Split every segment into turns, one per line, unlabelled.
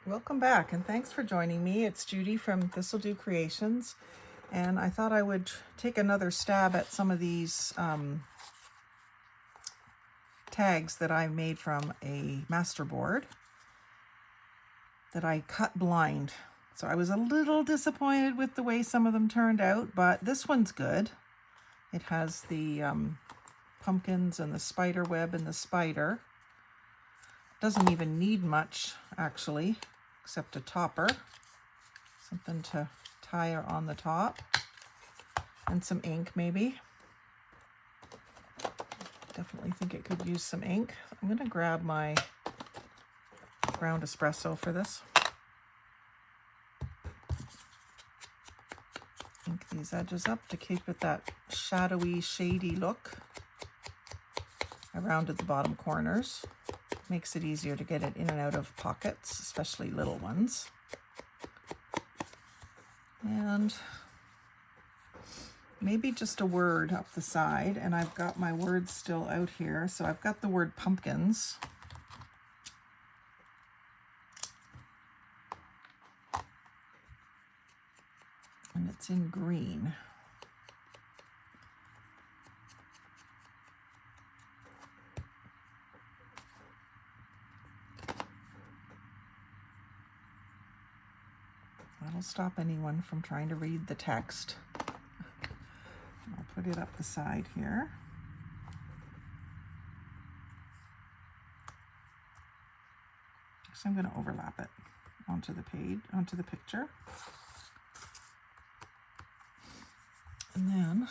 Welcome back, and thanks for joining me. It's Judy from Thistledew Creations, and I thought I would take another stab at some of these tags that I made from a masterboard that I cut blind. So I was a little disappointed with the way some of them turned out, but this one's good. It has the pumpkins and the spider web and the spider. Doesn't even need much, actually, except a topper, something to tie on the top, and some ink maybe. Definitely think it could use some ink. I'm going to grab my ground espresso for this. Ink these edges up to keep it that shadowy, shady look. I rounded the bottom corners. Makes it easier to get it in and out of pockets, especially little ones. And maybe just a word up the side, and I've got my words still out here. So I've got the word pumpkins. And it's in green. That'll stop anyone from trying to read the text. I'll put it up the side here. So I'm going to overlap it onto the page, onto the picture. And then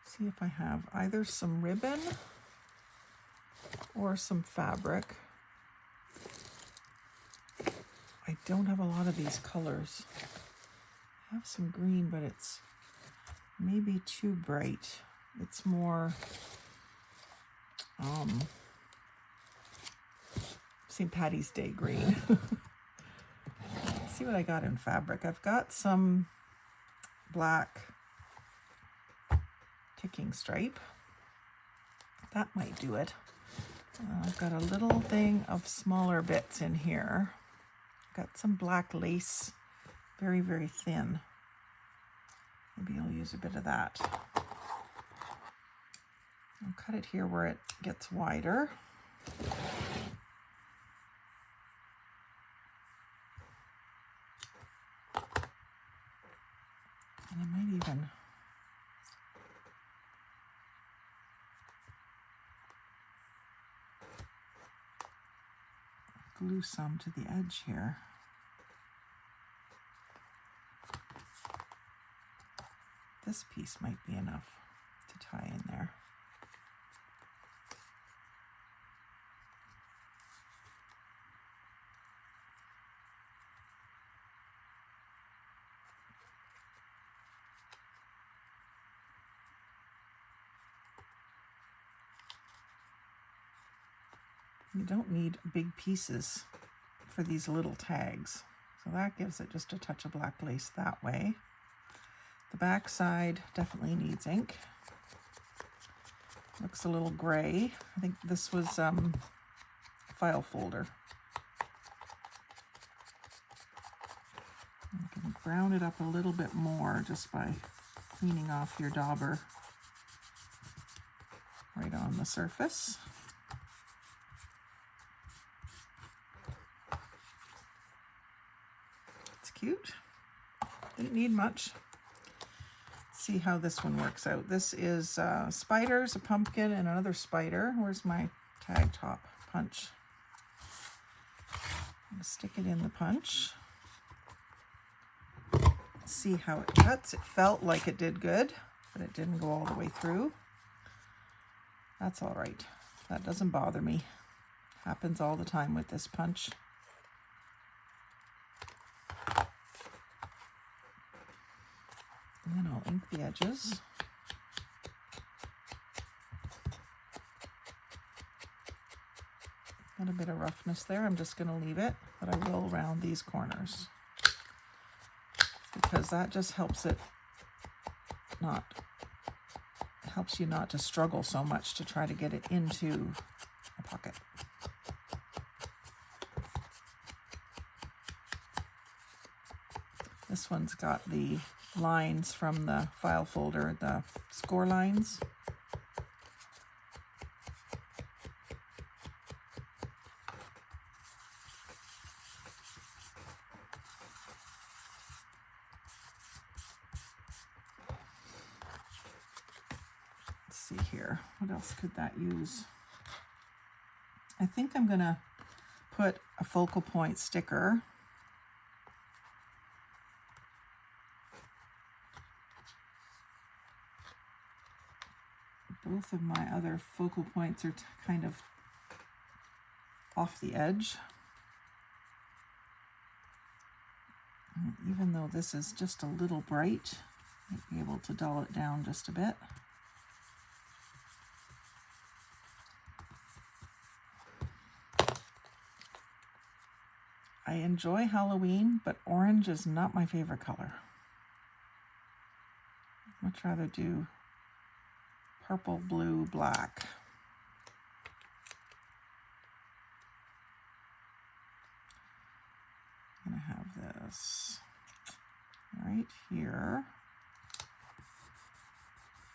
see if I have either some ribbon or some fabric. I don't have a lot of these colors. I have some green, but it's maybe too bright. It's more St. Patty's Day green. Let's see what I got in fabric. I've got some black ticking stripe. That might do it. I've got a little thing of smaller bits in here. Got some black lace, very, very thin. Maybe I'll use a bit of that. I'll cut it here where it gets wider. And I might even glue some to the edge here. This piece might be enough to tie in there. You don't need big pieces for these little tags. So that gives it just a touch of black lace that way. The back side definitely needs ink. Looks a little gray. I think this was a file folder. You can brown it up a little bit more just by cleaning off your dauber right on the surface. Cute. Didn't need much. Let's see how this one works out. This is spiders, a pumpkin, and another spider. Where's my tag top punch? I'm gonna stick it in the punch. See how it cuts. It felt like it did good, but it didn't go all the way through. That's all right. That doesn't bother me. Happens all the time with this punch. And then I'll ink the edges. Got a bit of roughness there. I'm just going to leave it, but I will round these corners because that just helps it helps you not to struggle so much to try to get it into a pocket. This one's got the lines from the file folder, the score lines. Let's see here, what else could that use? I think I'm gonna put a focal point sticker. Both of my other focal points are kind of off the edge. And even though this is just a little bright, I might be able to dull it down just a bit. I enjoy Halloween, but orange is not my favorite color. I'd much rather do purple, blue, black. I'm gonna have this right here.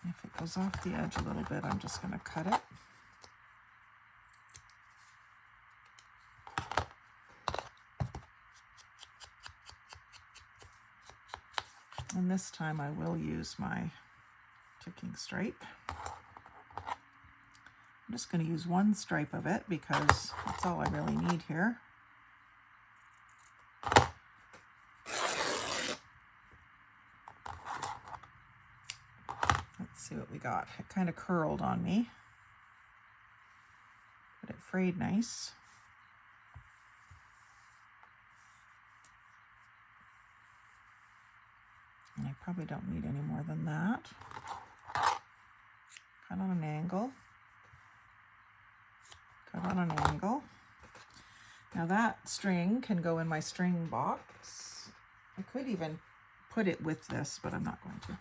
If it goes off the edge a little bit, I'm just gonna cut it. And this time I will use my ticking stripe. I'm just going to use one stripe of it because that's all I really need here. Let's see what we got. It kind of curled on me, but it frayed nice. And I probably don't need any more than that. Cut on an angle. Cut on an angle. Now that string can go in my string box. I could even put it with this, but I'm not going to.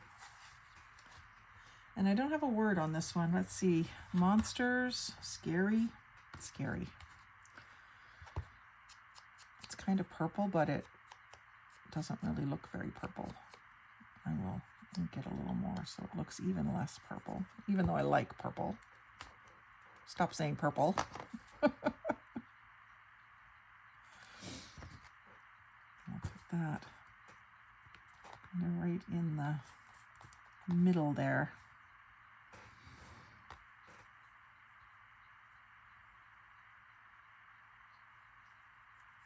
And I don't have a word on this one. Let's see. Monsters, scary, scary. It's kind of purple, but it doesn't really look very purple. I will get a little more so it looks even less purple, even though I like purple. Stop saying purple. I'll put that kind of right in the middle there.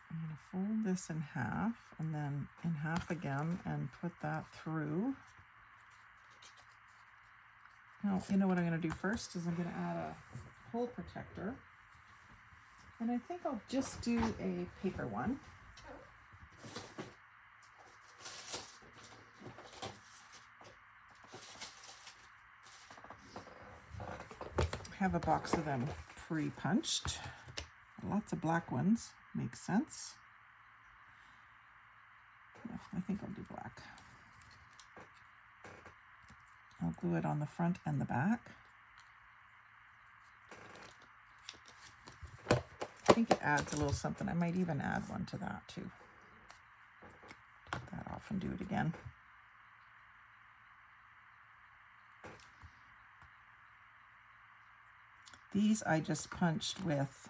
I'm going to fold this in half and then in half again and put that through. Now, you know what I'm going to do first is I'm going to add a hole protector. And I think I'll just do a paper one. I have a box of them pre-punched. Lots of black ones. Makes sense. Yeah, I think I'll do black. I'll glue it on the front and the back. I think it adds a little something. I might even add one to that too. Take that off and do it again. These I just punched with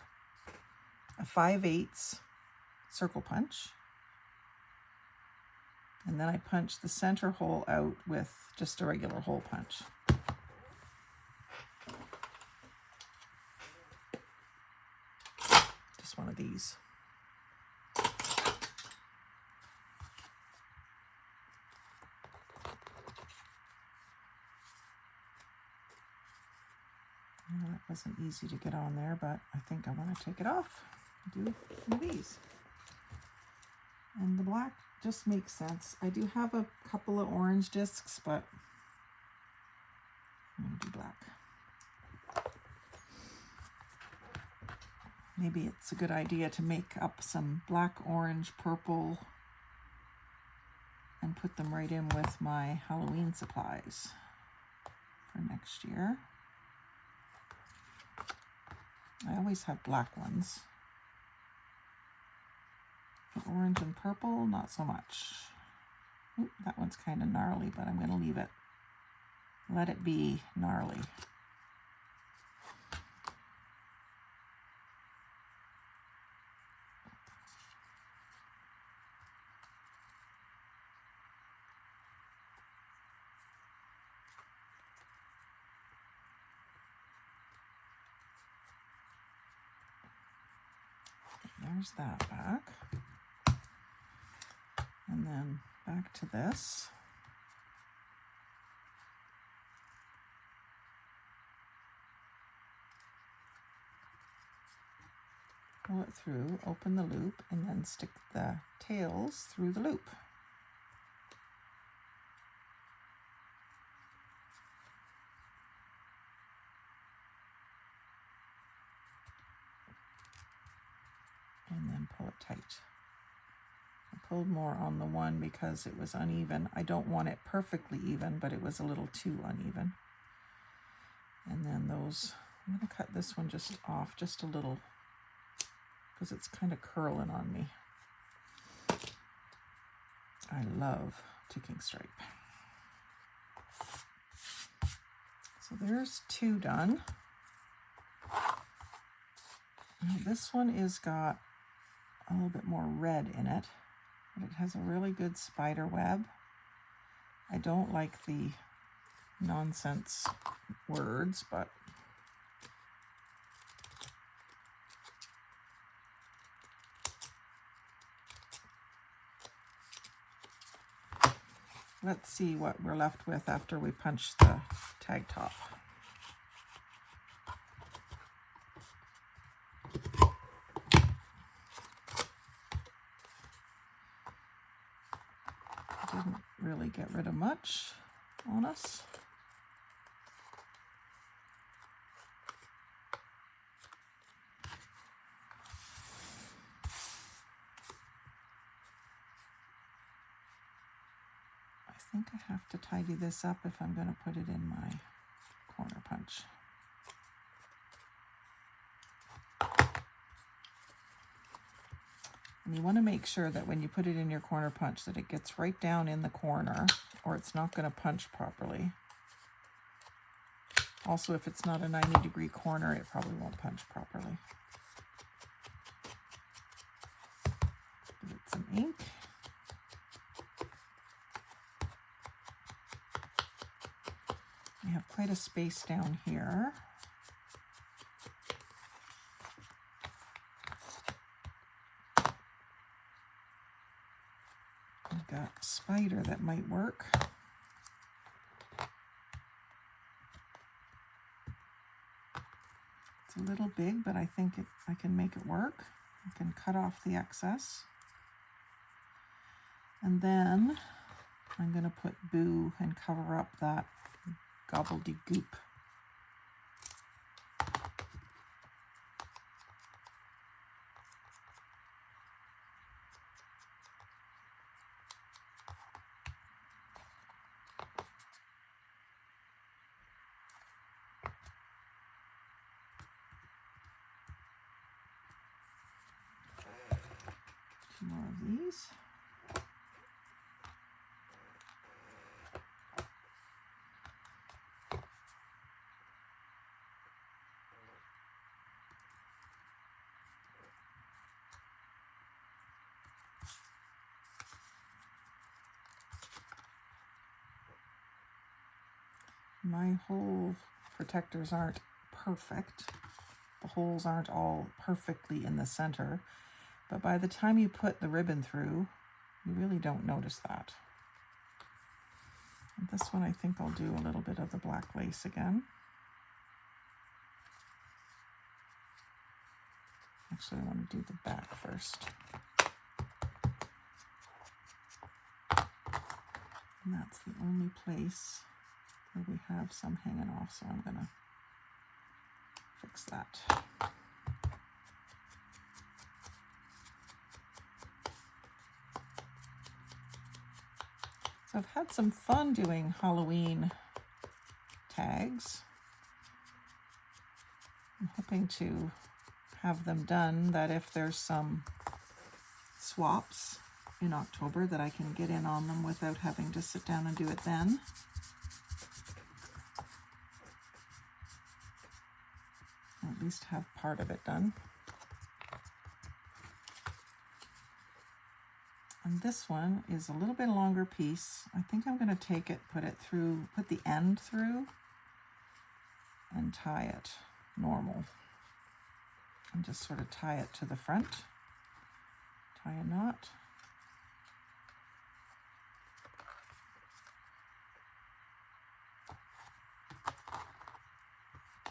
a 5/8 circle punch. And then I punched the center hole out with just a regular hole punch. Just one of these. That wasn't easy to get on there, but I think I want to take it off and do one of these. And the black just makes sense. I do have a couple of orange discs, but I'm going to do black. Maybe it's a good idea to make up some black, orange, purple, and put them right in with my Halloween supplies for next year. I always have black ones. But orange and purple, not so much. Ooh, that one's kind of gnarly, but I'm going to leave it. Let it be gnarly. There's that back. And then back to this. Pull it through, open the loop, and then stick the tails through the loop. And then pull it tight. I pulled more on the one because it was uneven. I don't want it perfectly even, but it was a little too uneven. And then those, I'm going to cut this one just off just a little because it's kind of curling on me. I love ticking stripe. So there's 2 done. Now this one is got a little bit more red in it, but it has a really good spider web. I don't like the nonsense words, but let's see what we're left with after we punch the tag top. Didn't really get rid of much on us. I think I have to tidy this up if I'm going to put it in my corner punch. And you want to make sure that when you put it in your corner punch that it gets right down in the corner, or it's not going to punch properly. Also, if it's not a 90-degree corner, it probably won't punch properly. Give it some ink. We have quite a space down here. I've got a spider that might work. It's a little big, but I think I can make it work. I can cut off the excess. And then I'm going to put Boo and cover up that gobbledygook. More of these. My hole protectors aren't perfect. The holes aren't all perfectly in the center, but by the time you put the ribbon through, you really don't notice that. And this one I think I'll do a little bit of the black lace again. Actually, I want to do the back first. And that's the only place where we have some hanging off, so I'm gonna fix that. So I've had some fun doing Halloween tags. I'm hoping to have them done that if there's some swaps in October that I can get in on them without having to sit down and do it then. Or at least have part of it done. And this one is a little bit longer piece. I think I'm going to take it, put the end through and tie it normal. And just sort of tie it to the front. Tie a knot.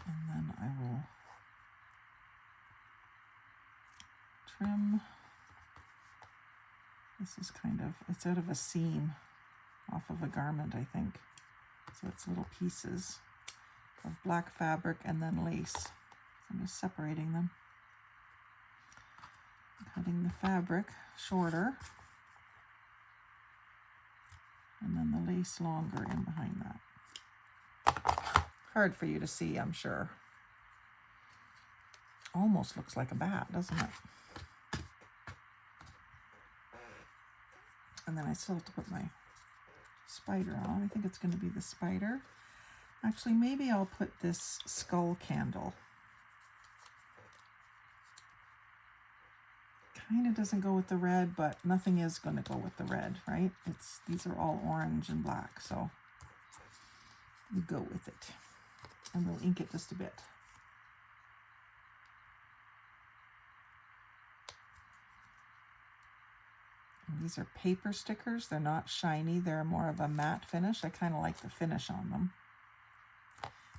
And then I will trim. This is it's out of a seam off of a garment, I think. So it's little pieces of black fabric and then lace. So I'm just separating them. Cutting the fabric shorter. And then the lace longer in behind that. Hard for you to see, I'm sure. Almost looks like a bat, doesn't it? And then I still have to put my spider on. I think it's going to be the spider. Actually, maybe I'll put this skull candle. Kind of doesn't go with the red, but nothing is going to go with the red, right? These are all orange and black, so we go with it. And we'll ink it just a bit. These are paper stickers. They're not shiny. They're more of a matte finish. I kind of like the finish on them.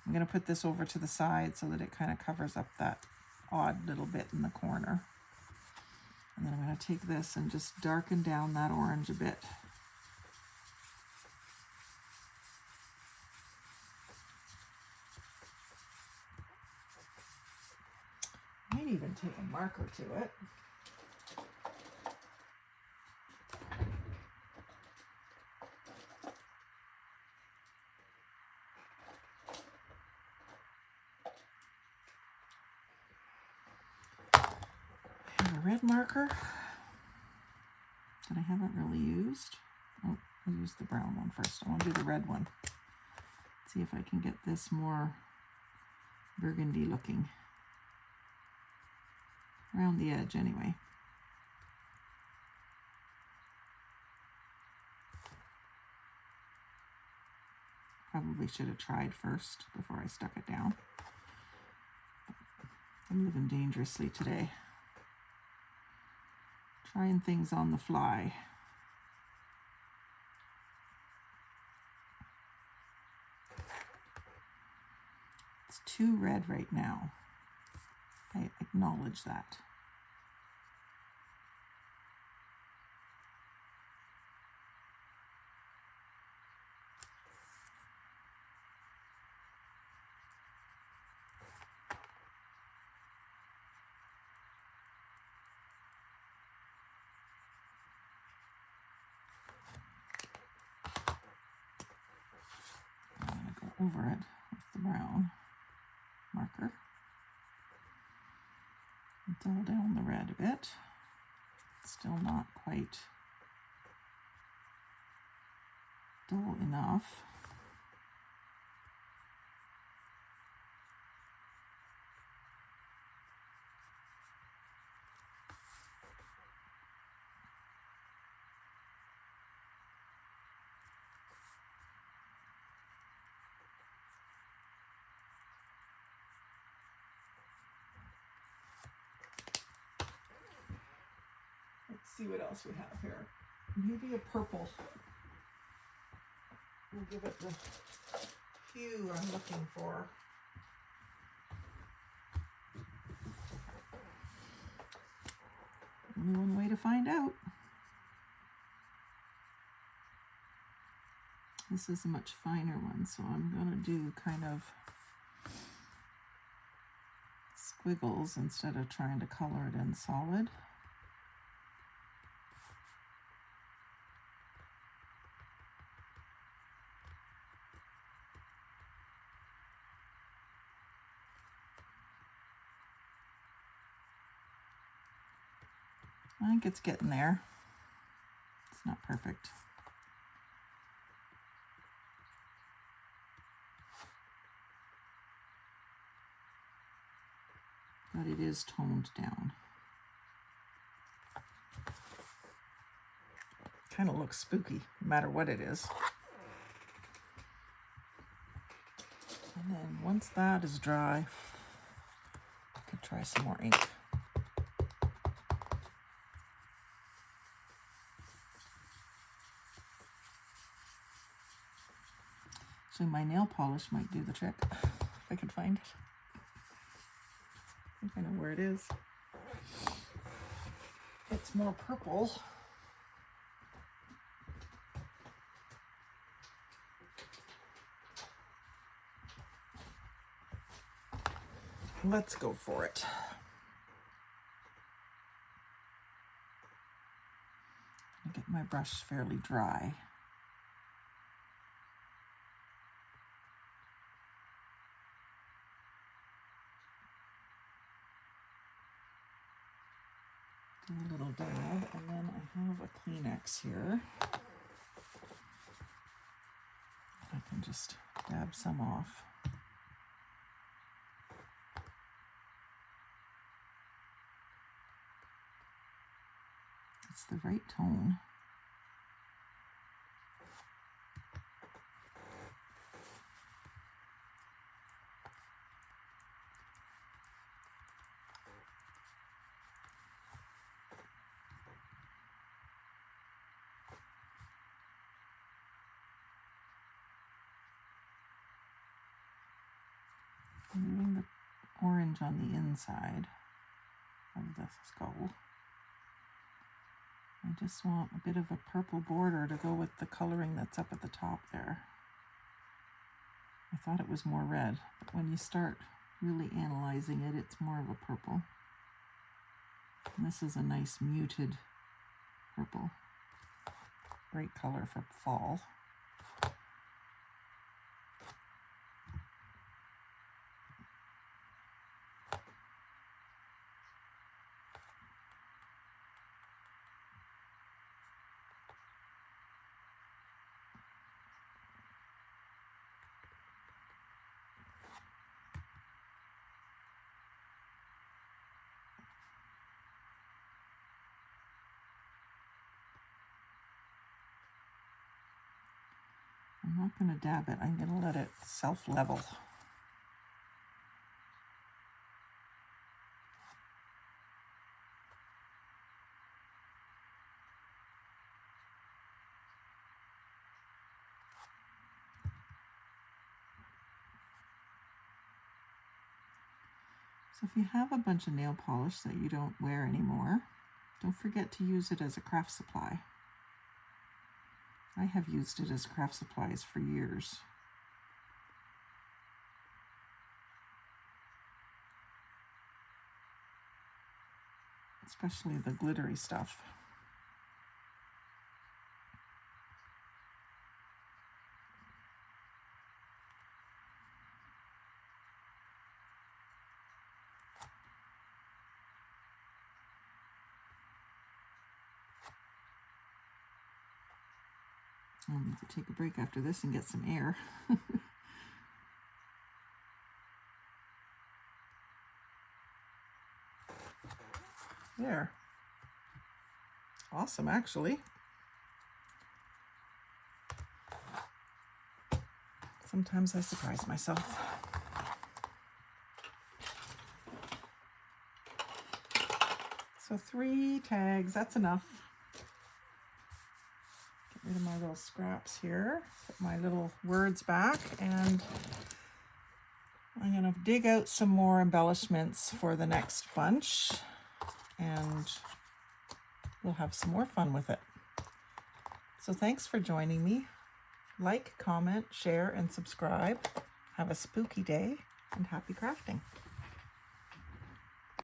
I'm going to put this over to the side so that it kind of covers up that odd little bit in the corner. And then I'm going to take this and just darken down that orange a bit. Might even take a marker to it. Red marker that I haven't really used. Oh, I'll use the brown one first. I want to do the red one. See if I can get this more burgundy looking. Around the edge anyway. Probably should have tried first before I stuck it down. I'm living dangerously today. Trying things on the fly. It's too red right now. I acknowledge that. Over it with the brown marker. And dull down the red a bit. Still not quite dull enough. See what else we have here. Maybe a purple. We'll give it the hue I'm looking for. Only one way to find out. This is a much finer one, so I'm going to do kind of squiggles instead of trying to color it in solid. I think it's getting there. It's not perfect. But it is toned down. Kind of looks spooky, no matter what it is. And then once that is dry, I could try some more ink. Actually, my nail polish might do the trick, if I could find it. I think I know where it is. It's more purple. Let's go for it. I'm gonna get my brush fairly dry. Do a little dab, and then I have a Kleenex here. I can just dab some off. It's the right tone. I'm leaving the orange on the inside of the skull. I just want a bit of a purple border to go with the coloring that's up at the top there. I thought it was more red, but when you start really analyzing it, it's more of a purple. And this is a nice muted purple. Great color for fall. I'm not going to dab it, I'm going to let it self-level. So if you have a bunch of nail polish that you don't wear anymore, don't forget to use it as a craft supply. I have used it as craft supplies for years. Especially the glittery stuff. I'll need to take a break after this and get some air. There. Awesome, actually. Sometimes I surprise myself. So 3 tags, that's enough. Get rid of my little scraps here. Put my little words back, and I'm going to dig out some more embellishments for the next bunch, and we'll have some more fun with it. So thanks for joining me. Like, comment, share, and subscribe. Have a spooky day, and happy crafting.